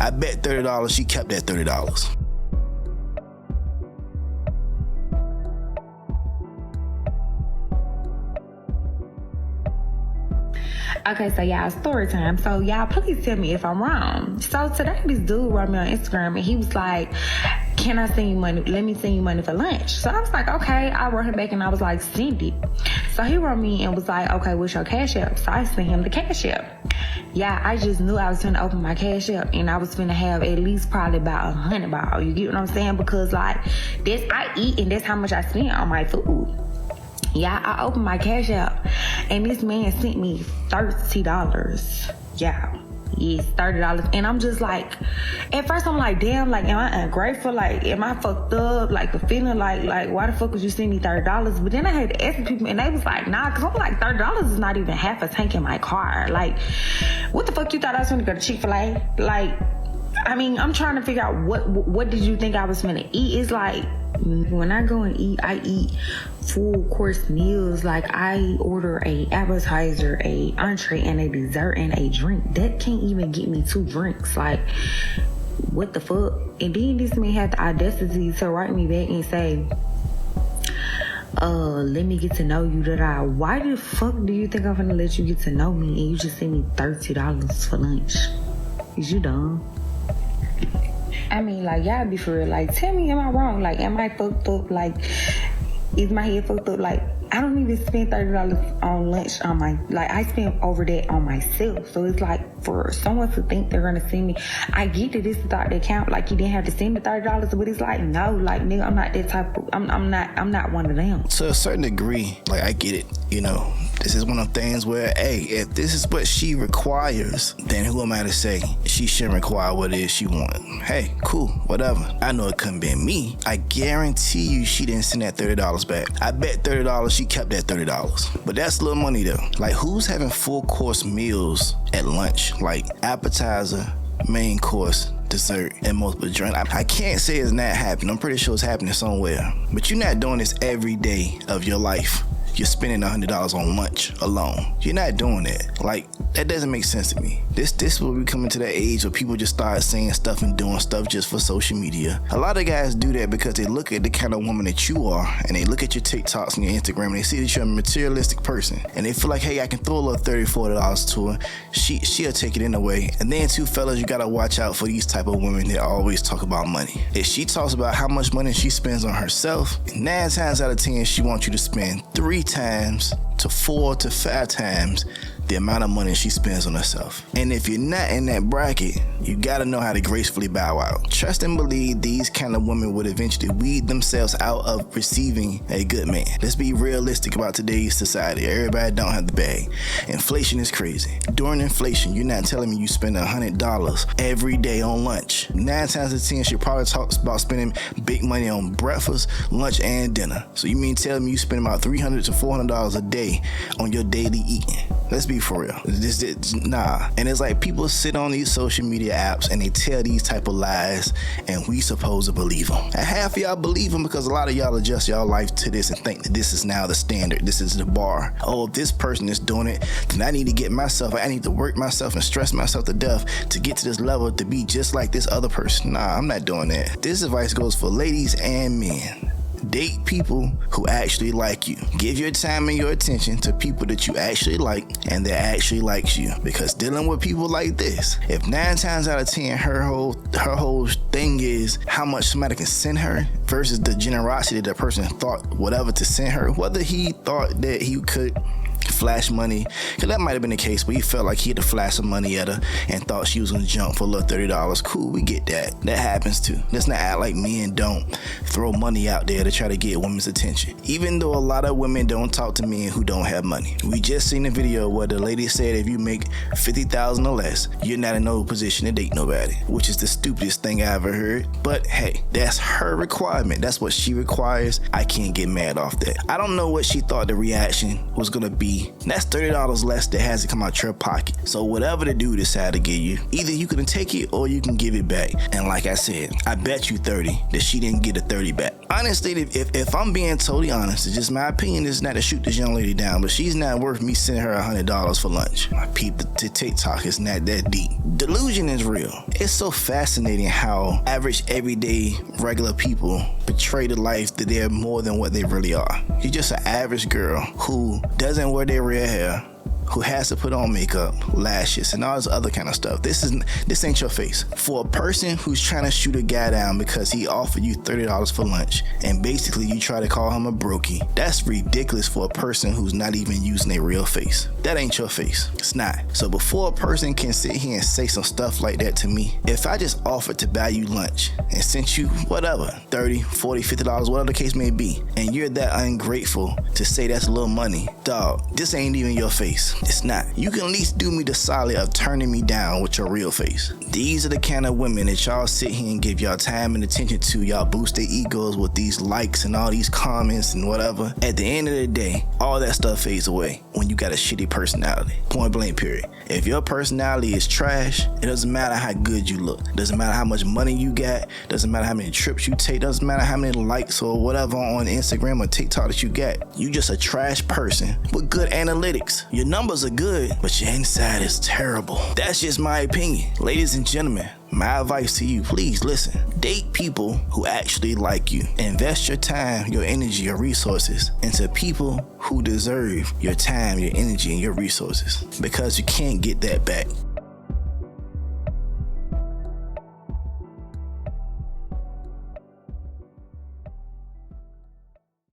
I bet $30 she kept that $30. Okay, so y'all, story time. So y'all, please tell me if I'm wrong. So today this dude wrote me on Instagram and he was like, can I send you money? Let me send you money for lunch. So I was like, okay. I wrote him back and I was like, send it. So he wrote me and was like, okay, what's your Cash App? So I sent him the Cash App. Yeah, I just knew I was gonna open my Cash App and I was gonna have at least probably about $100. You get what I'm saying? Because like, that's I eat and that's how much I spend on my food. Yeah, I opened my Cash App and this man sent me $30. Yeah, yes, $30. And I'm just like, at first I'm like, damn, like, am I ungrateful? Like, am I fucked up? Like, the feeling like why the fuck would you send me $30? But then I had to ask people and they was like, nah, cause I'm like, $30 is not even half a tank in my car. Like, what the fuck you thought I was gonna go to Chick-fil-A? Like, I mean, I'm trying to figure out what did you think I was gonna eat? It's like, when I go and eat, I eat full course meals. Like, I order a appetizer, a entree, and a dessert, and a drink. That can't even get me 2 drinks. Like, what the fuck? And then this man had the audacity to write me back and say, let me get to know you. Why the fuck do you think I'm gonna let you get to know me and you just send me $30 for lunch? Is you dumb? I mean, like, y'all be for real. Like, tell me, am I wrong? Like, am I fucked up? Like, is my head fucked up? Like, I don't even spend $30 on lunch on my, like, I spend over that on myself. So it's like, for someone to think they're gonna send me, I get that this is out the account, like, you didn't have to send me $30, but it's like, no, like, nigga, I'm not that type of, I'm not one of them. To a certain degree, like, I get it, you know. This is one of the things where, hey, if this is what she requires, then who am I to say she shouldn't require what it is she wants? Hey, cool, whatever. I know it couldn't be me. I guarantee you she didn't send that $30 back. I bet $30 she kept that $30. But that's little money though. Like, who's having full course meals at lunch? Like, appetizer, main course, dessert, and multiple drink. I can't say it's not happening. I'm pretty sure it's happening somewhere. But you're not doing this every day of your life. You're spending $100 on lunch alone. You're not doing that. Like, that doesn't make sense to me. This will be coming to that age where people just start saying stuff and doing stuff just for social media. A lot of guys do that because they look at the kind of woman that you are, and they look at your TikToks and your Instagram, and they see that you're a materialistic person, and they feel like, hey, I can throw a little $30, $40 to her. She'll take it in a way. And then, too, fellas, you gotta watch out for these type of women that always talk about money. If she talks about how much money she spends on herself, 9 times out of 10, she wants you to spend 3 times to 4 to 5 times the amount of money she spends on herself. And if you're not in that bracket, you gotta know how to gracefully bow out. Trust and believe these kind of women would eventually weed themselves out of receiving a good man. Let's be realistic about today's society. Everybody don't have the bag. Inflation is crazy. During inflation, you're not telling me you spend $100 every day on lunch. 9 times out of 10, she probably talks about spending big money on breakfast, lunch, and dinner. So you mean tell me you spend about $300 to $400 a day on your daily eating? Let's be for real. Nah. And it's like people sit on these social media apps and they tell these type of lies and we supposed to believe them. And half of y'all believe them because a lot of y'all adjust y'all life to this and think that this is now the standard. This is the bar. Oh, if this person is doing it, then I need to get myself, I need to work myself and stress myself to death to get to this level to be just like this other person. Nah, I'm not doing that. This advice goes for ladies and men. Date people who actually like you. Give your time and your attention to people that you actually like and that actually likes you. Because dealing with people like this, if 9 times out of 10 her whole thing is how much somebody can send her versus the generosity that person thought whatever to send her, whether he thought that he could flash money, because that might have been the case, but he felt like he had to flash some money at her and thought she was gonna jump for a little $30. Cool, we get that. That happens too. Let's not act like men don't throw money out there to try to get women's attention. Even though a lot of women don't talk to men who don't have money. We just seen a video where the lady said if you make $50,000 or less, you're not in no position to date nobody, which is the stupidest thing I ever heard. But hey, that's her requirement. That's what she requires. I can't get mad off that. I don't know what she thought the reaction was gonna be. That's $30 less that has to come out your pocket. So whatever the dude decide to give you, either you can take it or you can give it back. And like I said, I bet you 30 that she didn't get a 30 back. honestly, if I'm being totally honest, it's just my opinion is not to shoot this young lady down, but she's not worth me sending her $100 for lunch. I peeped the TikTok, is not that deep. Delusion is real. It's so fascinating how average, everyday, regular people portray the life that they're more than what they really are. You're just an average girl who doesn't wear their real hair, who has to put on makeup, lashes, and all this other kind of stuff. This ain't your face. For a person who's trying to shoot a guy down because he offered you $30 for lunch, and basically you try to call him a brokey, that's ridiculous for a person who's not even using their real face. That ain't your face. It's not. So before a person can sit here and say some stuff like that to me, if I just offered to buy you lunch and sent you whatever, $30, $40, $50, whatever the case may be, and you're that ungrateful to say that's a little money, dog, this ain't even your face. It's not. You can at least do me the solid of turning me down with your real face. These are the kind of women that y'all sit here and give y'all time and attention to. Y'all boost their egos with these likes and all these comments and whatever. At the end of the day, all that stuff fades away when you got a shitty personality. Point blank period. If your personality is trash, it doesn't matter how good you look. It doesn't matter how much money you got. It doesn't matter how many trips you take. It doesn't matter how many likes or whatever on Instagram or TikTok that you got. You just a trash person with good analytics. Your numbers are good, but your inside is terrible. That's just my opinion. Ladies and gentlemen, my advice to you, please listen. Date people who actually like you. Invest your time, your energy, your resources into people who deserve your time, your energy, and your resources, because you can't get that back.